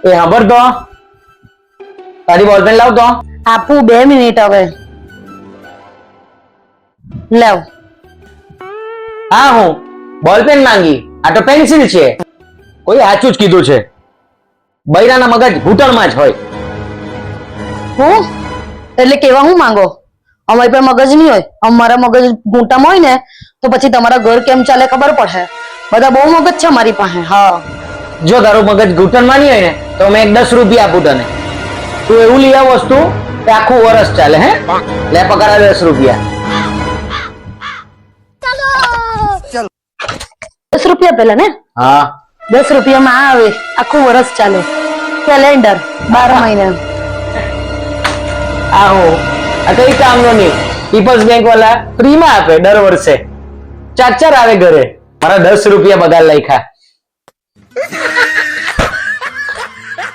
એ ખબર તો તારી બોલપેન લાવ તો. આપું 2 મિનિટ હવે. લાવ. હા હું બોલપેન માંગી, આ તો પેન્સિલ છે. કોઈ સાચું જ કીધું છે, બૈરાના મગજ ઘૂંટણમાં જ હોય. હું એટલે કેવા હું માંગો? અમારી પર મગજ નહીં હોય, અમારા મગજ ઘૂંટામાં હોય ને તો પછી તમારા ઘર કેમ ચાલે ખબર પડે. બધા બહુ મગજ છે મારી પાસે. હા, જો તારું મગજ ઘૂંટણમાં નહીં હોય ને તો મેં 10 રૂપિયા આપું તને. તું એવું લઈ આવ વસ્તુ કે આખું વર્ષ ચાલે. હે લે પકડા 10 રૂપિયા. 10 રૂપિયા પેલા ને? હા 10 રૂપિયામાં આ આવે, આખું વર્ષ ચાલે. કેલેન્ડર 12 મહિના. આહો આ કઈ કામનો નહીં. પીપલ્સ બેંક વાળા ફ્રીમાં આપે દર વર્ષે. 4 આવે ઘરે. મારા 10 રૂપિયા બગાડ લખ્યા.